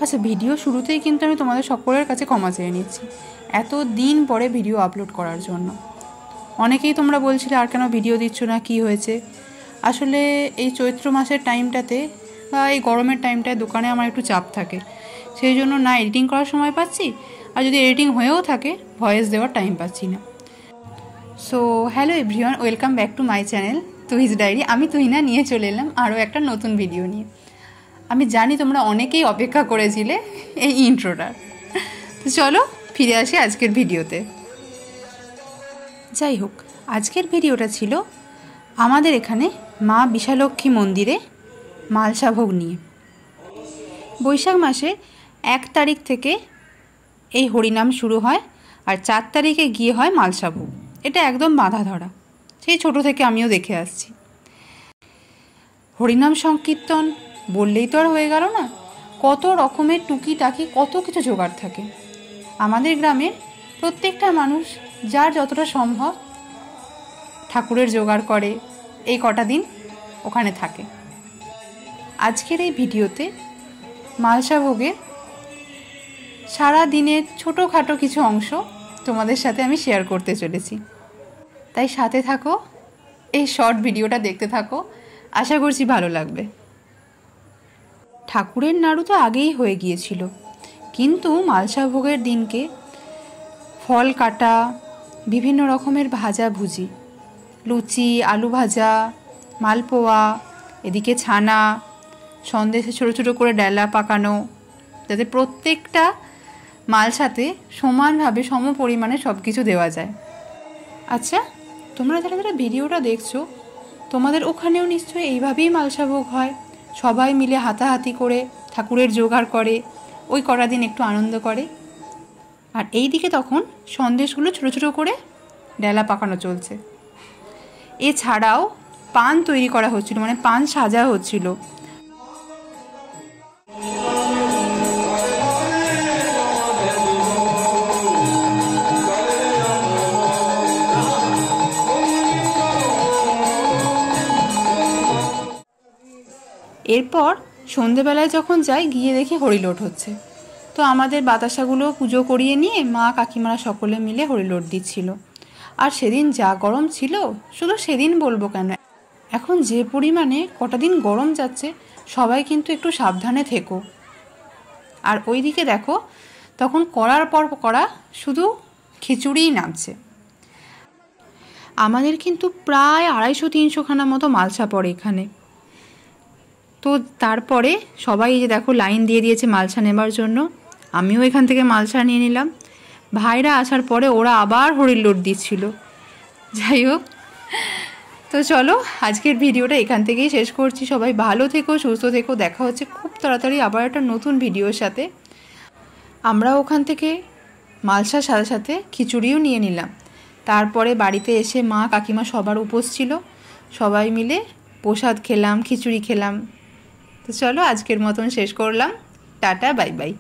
আচ্ছা, ভিডিও শুরুতেই কিন্তু আমি তোমাদের সকলের কাছে ক্ষমা চেয়ে নিচ্ছি এত দিন পরে ভিডিও আপলোড করার জন্য। অনেকেই তোমরা বলছিলে আর কেন ভিডিও দিচ্ছ না, কি হয়েছে। আসলে এই চৈত্র মাসের টাইমটাতে বা এই গরমের টাইমটায় দোকানে আমার একটু চাপ থাকে, সেই জন্য না এডিটিং করার সময় পাচ্ছি, আর যদি এডিটিং হয়েও থাকে ভয়েস দেওয়ার টাইম পাচ্ছি না। So hello everyone, welcome back to my channel Tuhi's diary. আমি তুহিনা নিয়ে চলে এলাম আরও একটা নতুন ভিডিও নিয়ে। আমি জানি তোমরা অনেকেই অপেক্ষা করেছিলে এই ইন্ট্রোটার। তো চলো ফিরে আসি আজকের ভিডিওতে। যাই হোক, আজকের ভিডিওটা ছিল আমাদের এখানে মা বিশালক্ষী মন্দিরে মালসা ভোগ নিয়ে। বৈশাখ মাসে 1 তারিখ থেকে এই হরিনাম শুরু হয়, আর 4 তারিখে গিয়ে হয় মালসা ভোগ। এটা একদম বাঁধা ধরা, সেই ছোট থেকে আমিও দেখে আসছি। হরিনাম সংকীর্তন বললেই তো আর হয়ে গেল না, কত রকমের টুকিটাকি কত কিছু জোগাড় থাকে। আমাদের গ্রামের প্রত্যেকটা মানুষ যার যতটা সম্ভব ঠাকুরের জোগাড় করে, এই কটা দিন ওখানে থাকে। আজকের এই ভিডিওতে মালসা ভোগের সারা দিনের ছোটোখাটো কিছু অংশ তোমাদের সাথে আমি শেয়ার করতে চলেছি, তাই সাথে থাকো, এই শর্ট ভিডিওটা দেখতে থাকো, আশা করছি ভালো লাগবে। ঠাকুরের নাড়ু তো আগেই হয়ে গিয়েছিল, কিন্তু মালসা ভোগের দিনকে ফল কাটা, বিভিন্ন রকমের ভাজা ভুজি, লুচি, আলু ভাজা, মালপোয়া, এদিকে ছানা, সন্দেশে ছোটো ছোটো করে ডেলা পাকানো, যাতে প্রত্যেকটা মালসাতে সমানভাবে সম পরিমাণে সব কিছু দেওয়া যায়। আচ্ছা, তোমরা যারা যারা ভিডিওটা দেখছো, তোমাদের ওখানেও নিশ্চয়ই এইভাবেই মালসা ভোগ হয়, সবাই মিলে হাতাহাতি করে ঠাকুরের জোগাড় করে, ওই কটা দিন একটু আনন্দ করে। আর এই দিকে তখন সন্দেশগুলো ছোটো ছোটো করে ডেলা পাকানো চলছে। এছাড়াও পান তৈরি করা হচ্ছিল, মানে পান সাজা হচ্ছিল। এরপর সন্ধেবেলায় যখন যাই, গিয়ে দেখি হরিলোট হচ্ছে। তো আমাদের বাতাসাগুলো পুজো করিয়ে নিয়ে মা কাকিমারা সকলে মিলে হরিলোট দিচ্ছিল। আর সেদিন যা গরম ছিল, শুধু সেদিন বলবো কেন, এখন যে পরিমাণে কটা দিন গরম যাচ্ছে, সবাই কিন্তু একটু সাবধানে থেকো। আর ওই দিকে দেখো, তখন করার পর করা শুধু খিচুড়িই নামছে। আমাদের কিন্তু প্রায় 250-300 খানা মতো মালসা পড়ে এখানে। তো তারপরে সবাই যে দেখো লাইন দিয়ে দিয়েছে মালসা নেবার জন্য, আমিও এখান থেকে মালসা নিয়ে নিলাম। ভাইরা আসার পরে ওরা আবার হরিলোট দিচ্ছিল। যাই হোক, তো চলো আজকের ভিডিওটা এখান থেকেই শেষ করছি। সবাই ভালো থেকো, সুস্থ থেকো, দেখা হচ্ছে খুব তাড়াতাড়ি আবার একটা নতুন ভিডিওর সাথে। আমরা ওখান থেকে মালসার সাথে সাথে খিচুড়িও নিয়ে নিলাম। তারপরে বাড়িতে এসে মা কাকিমা সবার উপোস ছিল, সবাই মিলে প্রসাদ খেলাম, খিচুড়ি খেলাম। তো চলো আজকের মতন শেষ করলাম, টাটা, বাই বাই।